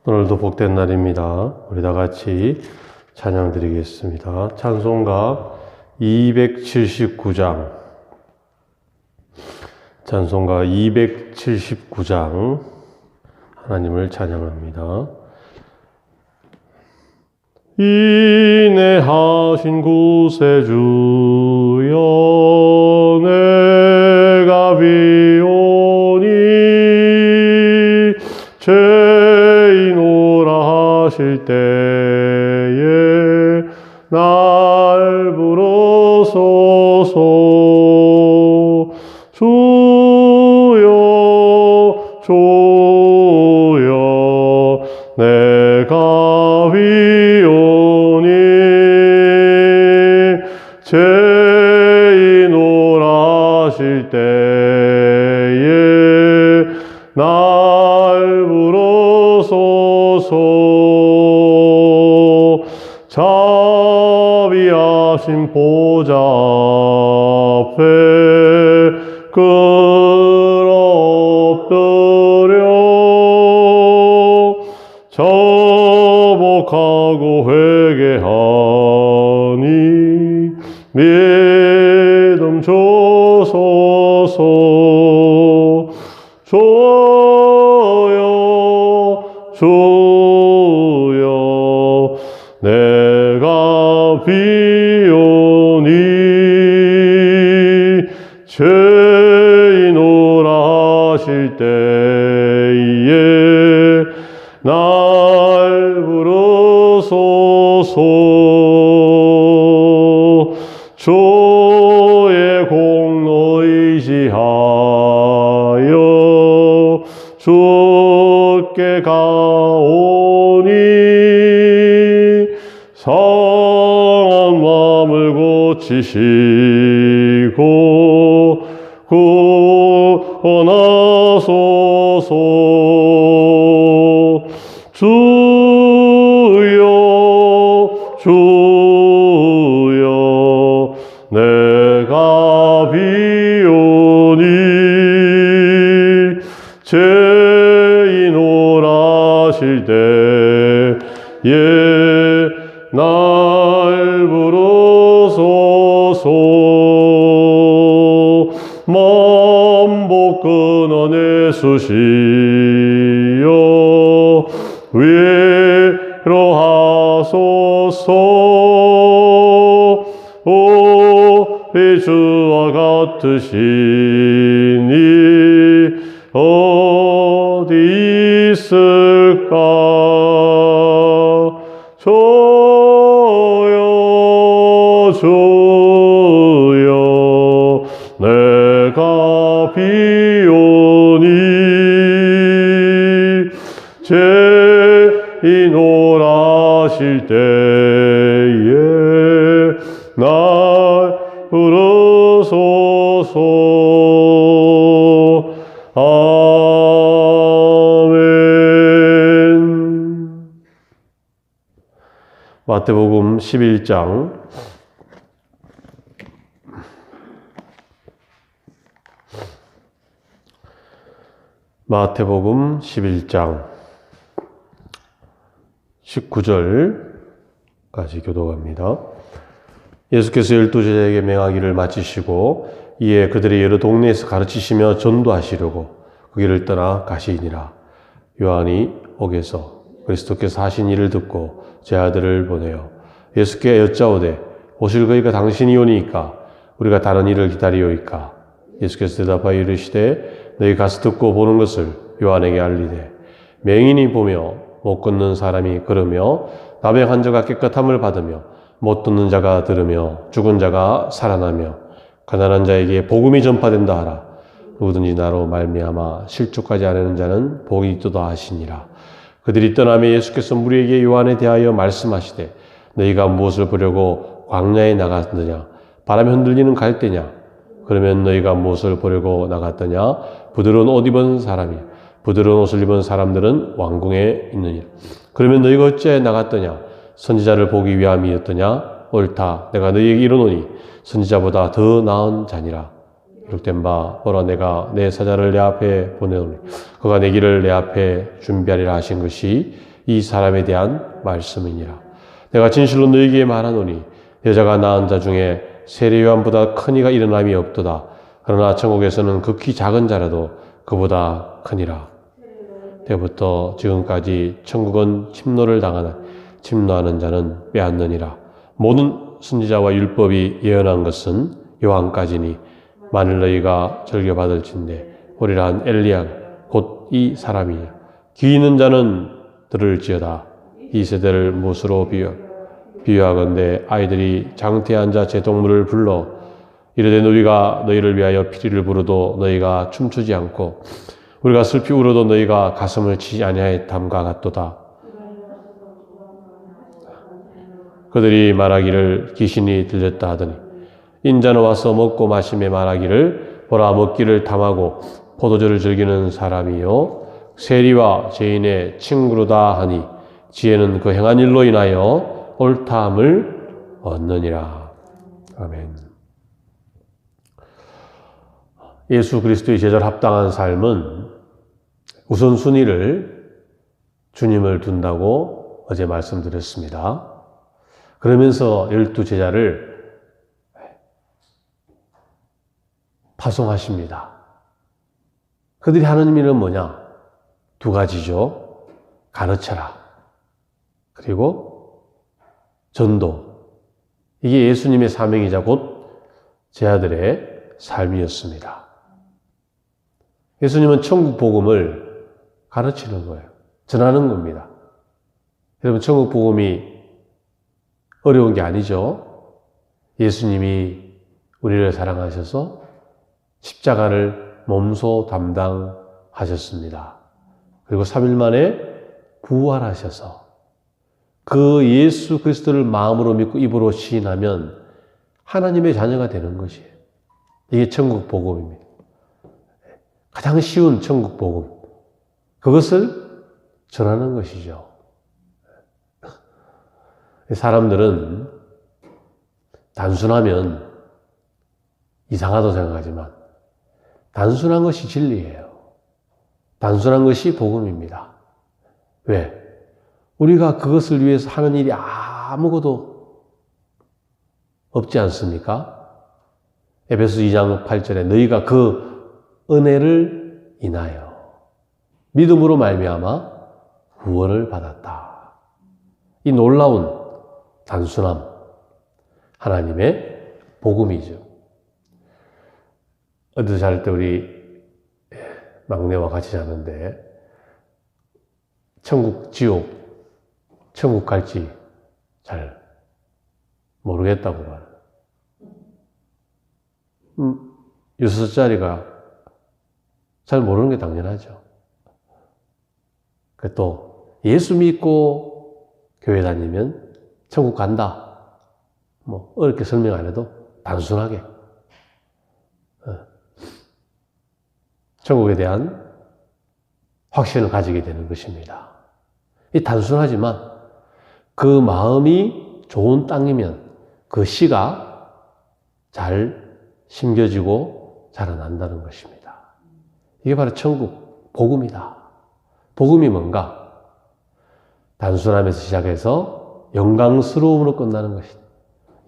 오늘도 복된 날입니다. 우리 다 같이 찬양 드리겠습니다. 찬송가 279장. 찬송가 279장. 하나님을 찬양합니다. 인내하신 구세주여 내가 비오니 죄인오라 하실 때에 날 부르소서. 주여 주여 내가 비오니 죄인오라 하실 때에 날 부르소서. 자비하신 보좌 앞에 엎드려 자복하고 회개하니 믿음 주소서. 주여 주여 내가 비오니 죄인오라 하실 때에 날 부르소서. 주의 공로 의지하여 주께 가오니 상한 마음을 고치시고 구원하소서. 주여 주여 내가 비오니 죄인오라 하실 때에 날 부르소서. 만복 끊어내수시여 위로하소서. 우리 주와 같으시니 어디 있을까. 주여 주여 내가 비오니 죄인오라 하실 때에 날 부르소서. 아멘. 마태복음 11장 마태복음 11장 19절까지 교독합니다. 예수께서 12제자에게 맹하기를 마치시고 이에 그들의 여러 동네에서 가르치시며 전도하시려고 그 길을 떠나 가시니라. 요한이 옥에서 그리스도께서 하신 일을 듣고 제 아들을 보내어 예수께 여짜오되 오실 그이가 당신이 오니이까 우리가 다른 일을 기다리오이까. 예수께서 대답하여 이르시되 너희 가서 듣고 보는 것을 요한에게 알리되 맹인이 보며 못 걷는 사람이 걸으며 나병한 자가 깨끗함을 받으며 못 듣는 자가 들으며 죽은 자가 살아나며 가난한 자에게 복음이 전파된다 하라. 누구든지 나로 말미암아 실족하지 않은 자는 복이 있도다 하시니라. 그들이 떠나며 예수께서 무리에게 요한에 대하여 말씀하시되 너희가 무엇을 보려고 광야에 나갔느냐. 바람에 흔들리는 갈대냐. 그러면 너희가 무엇을 보려고 나갔더냐. 부드러운 옷 입은 사람이 부드러운 옷을 입은 사람들은 왕궁에 있느니라. 그러면 너희가 어찌하여 나갔더냐. 선지자를 보기 위함이었더냐. 옳다. 내가 너희에게 이르노니 선지자보다 더 나은 자니라. 기록된 바 보라 내가 내 사자를 내 앞에 보내오니 그가 내 길을 내 앞에 준비하리라 하신 것이 이 사람에 대한 말씀이니라. 내가 진실로 너희에게 말하노니 여자가 낳은 자 중에 세례 요한보다 큰 이가 일어남이 없도다. 그러나 천국에서는 극히 작은 자라도 그보다 크니라. 때부터 지금까지 천국은 침노하는 자는 빼앗느니라. 모든 선지자와 율법이 예언한 것은 요한까지니 만일 너희가 즐겨받을진대 오리라 한 엘리야 곧 이 사람이냐. 귀 있는 자는 들을지어다. 이 세대를 무엇으로 비유하건대 아이들이 장태한 자 제동물을 불러 이르되 우리가 너희를 위하여 피리를 부르도 너희가 춤추지 않고 우리가 슬피 울어도 너희가 가슴을 치지 아니하였담과 같도다. 그들이 말하기를 귀신이 들렸다 하더니 인자는 와서 먹고 마시며 말하기를 보라 먹기를 탐하고 포도주를 즐기는 사람이요 세리와 죄인의 친구로다 하니 지혜는 그 행한 일로 인하여 옳다함을 얻느니라. 아멘. 예수 그리스도의 제자로 합당한 삶은 우선순위를 주님을 둔다고 어제 말씀드렸습니다. 그러면서 12제자를 파송하십니다. 그들이 하는 일은 뭐냐? 두 가지죠. 가르쳐라. 그리고 전도. 이게 예수님의 사명이자 곧 제자들의 삶이었습니다. 예수님은 천국 복음을 가르치는 거예요. 전하는 겁니다. 여러분, 천국 복음이 어려운 게 아니죠. 예수님이 우리를 사랑하셔서 십자가를 몸소 담당하셨습니다. 그리고 3일 만에 부활하셔서 그 예수 그리스도를 마음으로 믿고 입으로 시인하면 하나님의 자녀가 되는 것이에요. 이게 천국 복음입니다. 가장 쉬운 천국 복음. 그것을 전하는 것이죠. 사람들은 단순하면 이상하다고 생각하지만 단순한 것이 진리예요. 단순한 것이 복음입니다. 왜? 우리가 그것을 위해서 하는 일이 아무것도 없지 않습니까? 에베소 2장 8절에 너희가 그 은혜를 인하여 믿음으로 말미암아 구원을 받았다. 이 놀라운 단순함, 하나님의 복음이죠. 어디서 잘 때 우리 막내와 같이 자는데 천국, 지옥, 천국 갈지 잘 모르겠다고 말해요. 6살짜리가 잘 모르는 게 당연하죠. 또 예수 믿고 교회 다니면 천국 간다. 뭐 어렵게 설명 안 해도 단순하게 천국에 대한 확신을 가지게 되는 것입니다. 이 단순하지만 그 마음이 좋은 땅이면 그 씨가 잘 심겨지고 자라난다는 것입니다. 이게 바로 천국 복음이다. 복음이 뭔가? 단순함에서 시작해서 영광스러움으로 끝나는 것이다.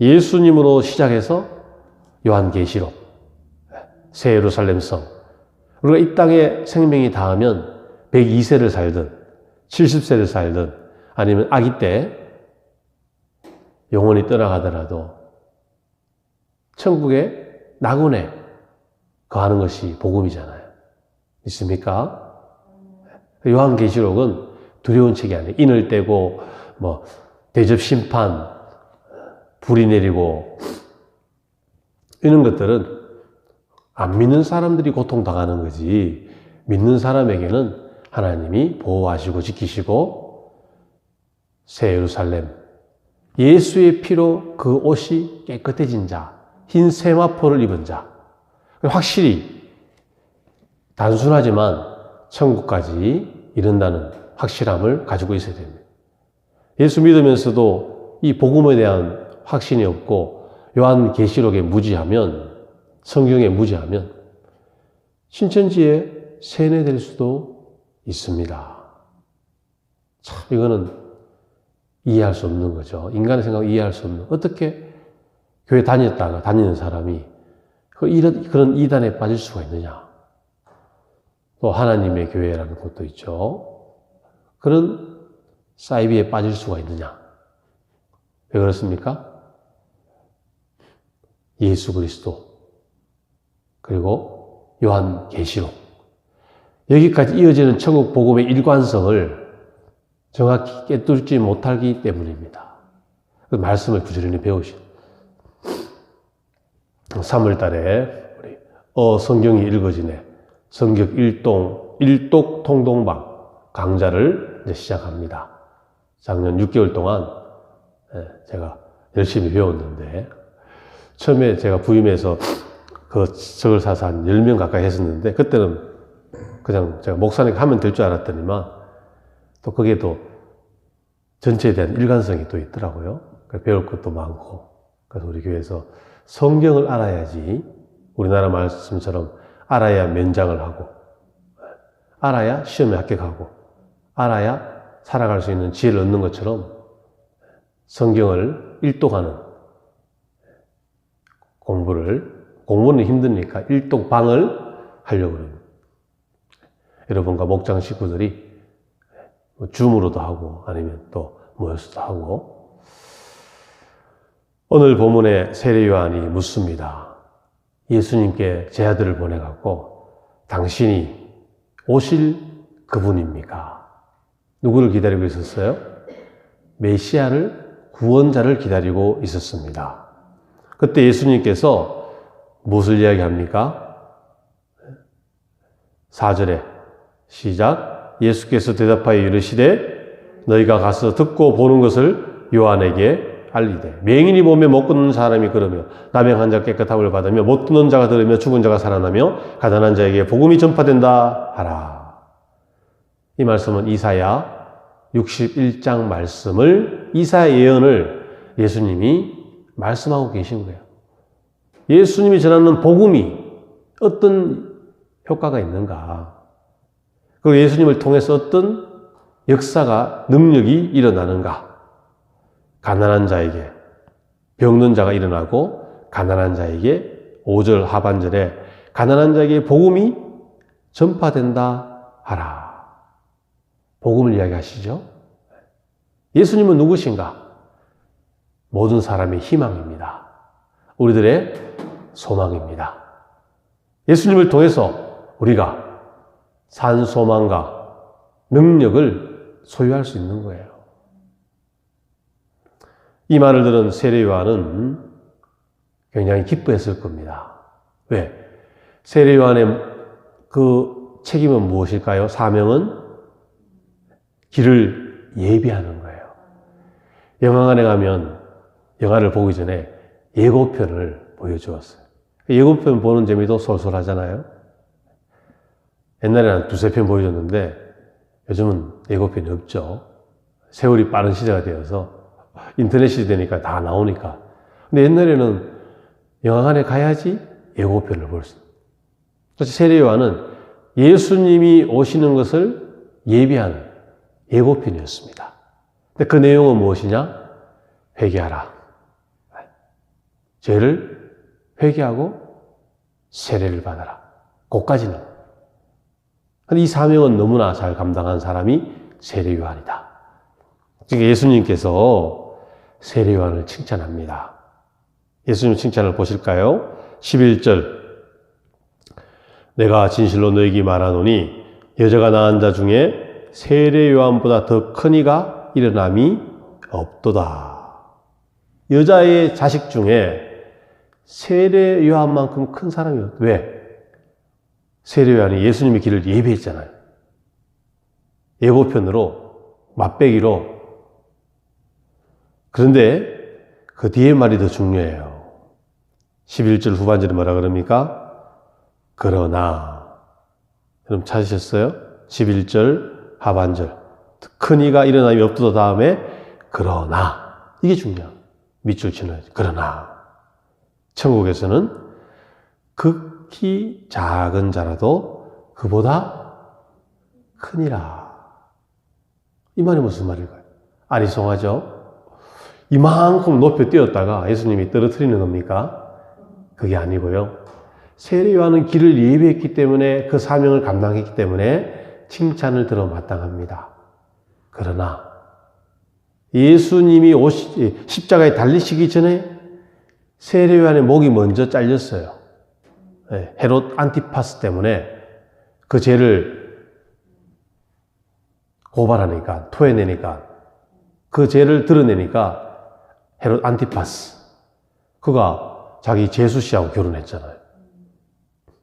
예수님으로 시작해서 요한계시록, 새 예루살렘 성. 우리가 이 땅에 생명이 닿으면 102세를 살든 70세를 살든 아니면 아기 때 영혼이 떠나가더라도 천국의 낙원에 거하는 것이 복음이잖아요. 있습니까? 요한계시록은 두려운 책이 아니에요. 인을 떼고 뭐 대접 심판, 불이 내리고 이런 것들은 안 믿는 사람들이 고통당하는 거지 믿는 사람에게는 하나님이 보호하시고 지키시고 새 예루살렘 예수의 피로 그 옷이 깨끗해진 자, 흰 세마포를 입은 자 확실히 단순하지만 천국까지 이른다는 확실함을 가지고 있어야 됩니다. 예수 믿으면서도 이 복음에 대한 확신이 없고 요한계시록에 무지하면 성경에 무지하면 신천지에 세뇌될 수도 있습니다. 참 이거는 이해할 수 없는 거죠. 인간의 생각을 이해할 수 없는. 어떻게 교회 다녔다가 다니는 사람이 그런 이단에 빠질 수가 있느냐. 또 하나님의 교회라는 것도 있죠. 그런 사이비에 빠질 수가 있느냐. 왜 그렇습니까? 예수 그리스도 그리고 요한계시록 여기까지 이어지는 천국 복음의 일관성을 정확히 깨뚫지 못하기 때문입니다. 그 말씀을 부지런히 배우신 3월 달에 우리 성경이 읽어지네 성격 일독 통동방 강좌를 이제 시작합니다. 작년 6개월 동안 제가 열심히 배웠는데 처음에 제가 부임해서 저걸 사서 한 10명 가까이 했었는데 그때는 그냥 제가 목사님 하면 될 줄 알았더니만 또 그게 또 전체에 대한 일관성이 또 있더라고요. 배울 것도 많고 그래서 우리 교회에서 성경을 알아야지 우리나라 말씀처럼 알아야 면장을 하고 알아야 시험에 합격하고 알아야 살아갈 수 있는 지혜를 얻는 것처럼 성경을 일독하는 공부는 힘드니까 일독방을 하려고 합니다. 여러분과 목장 식구들이 줌으로도 하고 아니면 또 모여서도 하고 오늘 본문의 세례 요한이 묻습니다. 예수님께 제 아들을 보내갖고 당신이 오실 그분입니까? 누구를 기다리고 있었어요? 메시아를 구원자를 기다리고 있었습니다. 그때 예수님께서 무엇을 이야기합니까? 4절에 시작 예수께서 대답하여 이르시되 너희가 가서 듣고 보는 것을 요한에게 알리되 맹인이 보며 못 걷는 사람이 걸으며 나병 환자 깨끗함을 받으며 못 듣는 자가 들으며 죽은 자가 살아나며 가난한 자에게 복음이 전파된다 하라. 이 말씀은 이사야 61장 말씀을 이사야 예언을 예수님이 말씀하고 계신 거예요. 예수님이 전하는 복음이 어떤 효과가 있는가? 그리고 예수님을 통해서 어떤 역사가, 능력이 일어나는가? 가난한 자에게, 병든 자가 일어나고, 가난한 자에게, 5절 하반절에, 가난한 자에게 복음이 전파된다 하라. 복음을 이야기하시죠? 예수님은 누구신가? 모든 사람의 희망입니다. 우리들의 소망입니다. 예수님을 통해서 우리가 산 소망과 능력을 소유할 수 있는 거예요. 이 말을 들은 세례 요한은 굉장히 기뻐했을 겁니다. 왜? 세례 요한의 그 책임은 무엇일까요? 사명은 길을 예비하는 거예요. 영화관에 가면 영화를 보기 전에 예고편을 보여주었어요. 예고편 보는 재미도 솔솔하잖아요. 옛날에는 한 두세 편 보여줬는데 요즘은 예고편이 없죠. 세월이 빠른 시대가 되어서 인터넷 시대니까 다 나오니까. 근데 옛날에는 영화관에 가야지 예고편을 볼 수 있어요. 그래서 세례 요한은 예수님이 오시는 것을 예비하는 예고편이었습니다. 근데 그 내용은 무엇이냐? 회개하라. 죄를 회개하고 세례를 받아라. 그것까지는. 근데 이 사명은 너무나 잘 감당한 사람이 세례 요한이다. 그러니까 예수님께서 세례 요한을 칭찬합니다. 예수님 칭찬을 보실까요? 11절 내가 진실로 너희에게 말하노니 여자가 낳은 자 중에 세례 요한보다 더 큰 이가 일어남이 없도다. 여자의 자식 중에 세례 요한만큼 큰 사람이 없다. 왜? 세례 요한이 예수님의 길을 예비했잖아요. 예고편으로, 맛배기로. 그런데 그 뒤에 말이 더 중요해요. 11절 후반절에 뭐라 그럽니까? 그러나. 여러분 찾으셨어요? 11절 하반절. 큰 이가 일어남이 없도다 다음에 그러나. 이게 중요해요. 밑줄 치는 그러나. 천국에서는 극히 작은 자라도 그보다 크니라. 이 말이 무슨 말일까요? 아리송하죠? 이만큼 높여 띄었다가 예수님이 떨어뜨리는 겁니까? 그게 아니고요. 세례 요한은 길을 예비했기 때문에 그 사명을 감당했기 때문에 칭찬을 들어 마땅합니다. 그러나 예수님이 십자가에 달리시기 전에 세례 요한의 목이 먼저 잘렸어요. 헤롯 안티파스 때문에 그 죄를 고발하니까, 토해내니까, 그 죄를 드러내니까 헤롯 안티파스, 그가 자기 제수 씨하고 결혼했잖아요.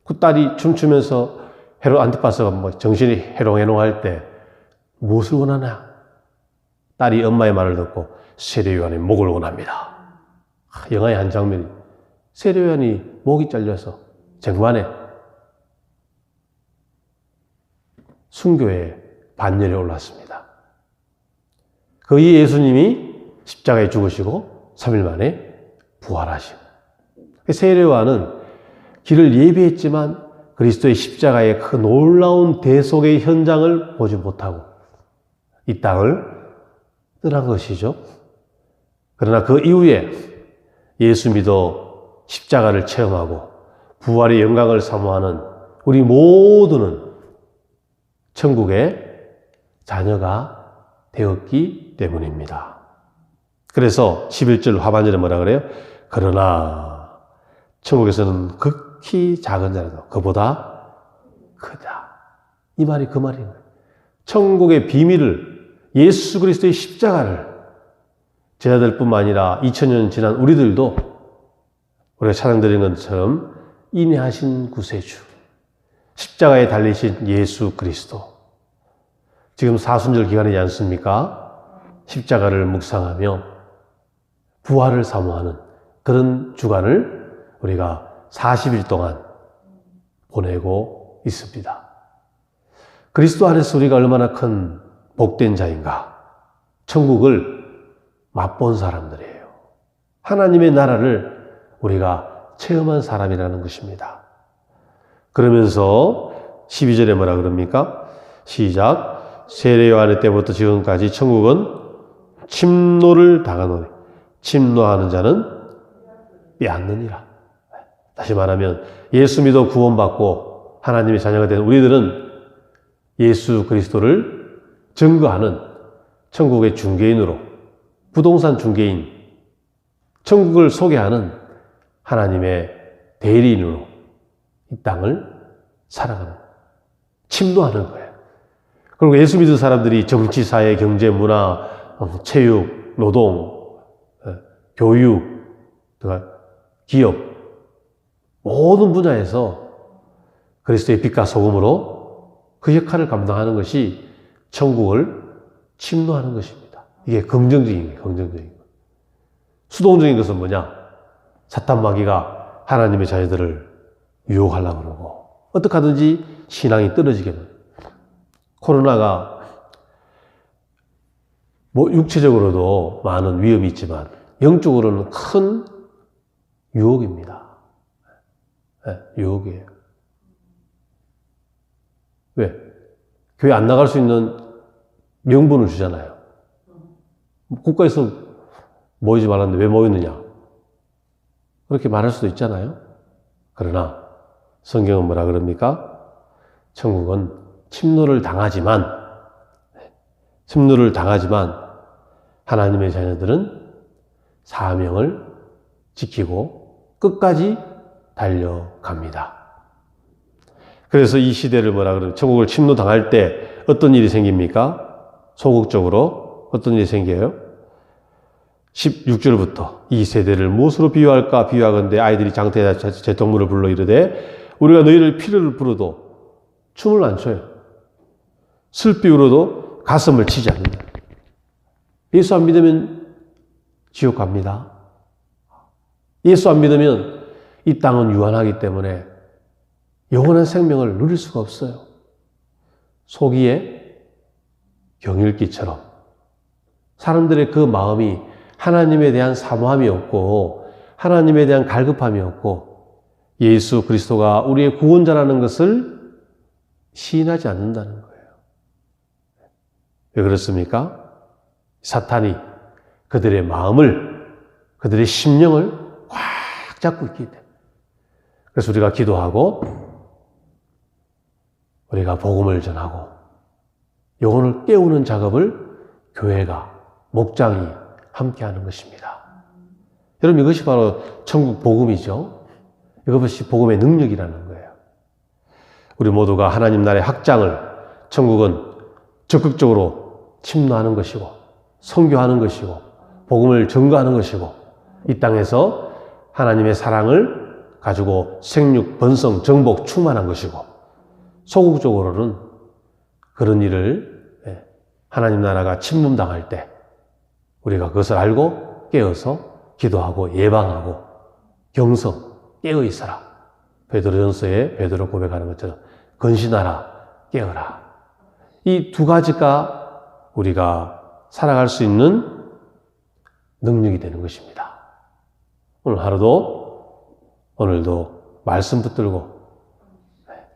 그 딸이 춤추면서 헤롯 안티파스가 뭐 정신이 해롱해롱할 때 무엇을 원하나? 딸이 엄마의 말을 듣고 세례 요한의 목을 원합니다. 영화의 한 장면이 세례 요한이 목이 잘려서 쟁반에 순교의 반열에 올랐습니다. 거기 예수님이 십자가에 죽으시고 3일 만에 부활하시고, 세례 요한은 길을 예비했지만 그리스도의 십자가의 그 놀라운 대속의 현장을 보지 못하고 이 땅을 떠난 것이죠. 그러나 그 이후에 예수 믿어 십자가를 체험하고 부활의 영광을 사모하는 우리 모두는 천국의 자녀가 되었기 때문입니다. 그래서 11절 하반절에 뭐라 그래요? 그러나 천국에서는 극히 작은 자라도 그보다 크다. 이 말이 그 말이에요. 천국의 비밀을, 예수 그리스도의 십자가를 제자들뿐만 아니라 2000년 지난 우리들도 우리가 찬양드리는 것처럼 인내하신 구세주, 십자가에 달리신 예수 그리스도, 지금 사순절 기간이지 않습니까? 십자가를 묵상하며 부활을 사모하는 그런 주간을 우리가 40일 동안 보내고 있습니다. 그리스도 안에서 우리가 얼마나 큰 복된 자인가. 천국을 맛본 사람들이에요. 하나님의 나라를 우리가 체험한 사람이라는 것입니다. 그러면서 12절에 뭐라 그럽니까? 시작. 세례 요한의 때부터 지금까지 천국은 침노를 당하노니 침노하는 자는 빼앗느니라. 다시 말하면 예수 믿어 구원받고 하나님의 자녀가 된 우리들은 예수 그리스도를 증거하는 천국의 중개인으로, 부동산 중개인, 천국을 소개하는 하나님의 대리인으로 이 땅을 살아가는, 침노하는 거예요. 그리고 예수 믿은 사람들이 정치, 사회, 경제, 문화, 체육, 노동, 교육, 기업, 모든 분야에서 그리스도의 빛과 소금으로 그 역할을 감당하는 것이 천국을 침노하는 것입니다. 이게 긍정적인 거예요. 긍정적인 거. 수동적인 것은 뭐냐? 사탄 마귀가 하나님의 자녀들을 유혹하려고 그러고 어떻게 하든지 신앙이 떨어지게 돼요. 코로나가 육체적으로도 많은 위험이 있지만 영적으로는 큰 유혹입니다. 네, 유혹이에요. 왜? 교회 안 나갈 수 있는 명분을 주잖아요. 국가에서 모이지 말았는데 왜 모였느냐? 그렇게 말할 수도 있잖아요. 그러나 성경은 뭐라 그럽니까? 천국은 침노를 당하지만 하나님의 자녀들은 사명을 지키고 끝까지 달려갑니다. 그래서 이 시대를 뭐라 그러면 천국을 침노 당할 때 어떤 일이 생깁니까? 소극적으로 어떤 일이 생겨요? 16절부터 이 세대를 무엇으로 비유할까? 비유하건대 아이들이 장태에다 제동물을 불러 이르되 우리가 너희를 피를 부르도 춤을 안 춰요. 슬피 울어도 가슴을 치지 않는다. 예수 안 믿으면 지옥 갑니다. 예수 안 믿으면 이 땅은 유한하기 때문에 영원한 생명을 누릴 수가 없어요. 소기의 경읽기처럼 사람들의 그 마음이 하나님에 대한 사모함이 없고 하나님에 대한 갈급함이 없고 예수 그리스도가 우리의 구원자라는 것을 시인하지 않는다는 거예요. 왜 그렇습니까? 사탄이 그들의 마음을, 그들의 심령을 꽉 잡고 있기 때문에. 그래서 우리가 기도하고 우리가 복음을 전하고 영혼을 깨우는 작업을 교회가, 목장이 함께 하는 것입니다. 여러분, 이것이 바로 천국 복음이죠. 이것이 복음의 능력이라는 거예요. 우리 모두가 하나님 나라의 확장을, 천국은 적극적으로 침노하는 것이고 선교하는 것이고 복음을 전거하는 것이고 이 땅에서 하나님의 사랑을 가지고 생육, 번성, 정복, 충만한 것이고 소극적으로는 그런 일을 하나님 나라가 침범당할 때 우리가 그것을 알고 깨어서 기도하고 예방하고 경성, 깨어 있어라. 베드로전서에 베드로 고백하는 것처럼 건신하라, 깨어라. 이 두 가지가 우리가 살아갈 수 있는 능력이 되는 것입니다. 오늘도 말씀 붙들고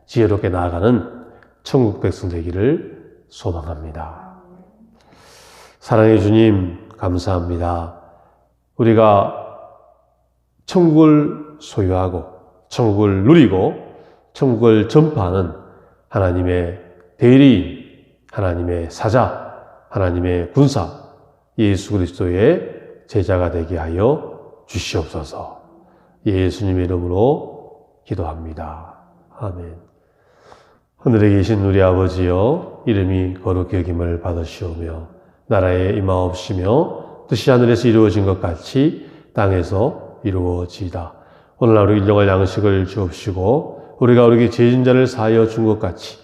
지혜롭게 나아가는 천국 백성 되기를 소망합니다. 사랑해 주님, 감사합니다. 우리가 천국을 소유하고 천국을 누리고 천국을 전파하는 하나님의 대리인, 하나님의 사자, 하나님의 군사, 예수 그리스도의 제자가 되게 하여 주시옵소서. 예수님의 이름으로 기도합니다. 아멘. 하늘에 계신 우리 아버지여, 이름이 거룩히 여김을 받으시오며 나라에 임하옵시며 뜻이 하늘에서 이루어진 것 같이 땅에서 이루어지이다. 오늘 하루 일용할 양식을 주옵시고 우리가 우리에게 죄진 자를 사하여 준 것 같이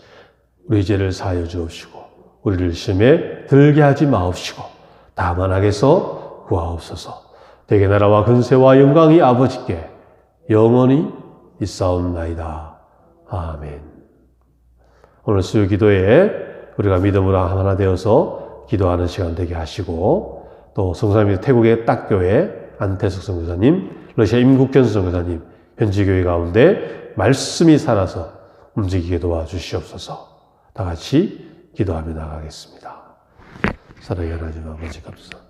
우리 죄를 사하여 주옵시고 우리를 시험에 들게 하지 마옵시고 다만 악에서 구하옵소서. 대개 나라와 근세와 영광이 아버지께 영원히 있사옵나이다. 아멘. 오늘 수요 기도에 우리가 믿음으로 하나 되어서 기도하는 시간 되게 하시고 또 성사님 태국의 딱교회 안태석 선교사님, 러시아 임국현 선교사님 현지 교회 가운데 말씀이 살아서 움직이게 도와주시옵소서. 다 같이 기도하며 나가겠습니다. 사랑의 하나님 아버지 감사합니다.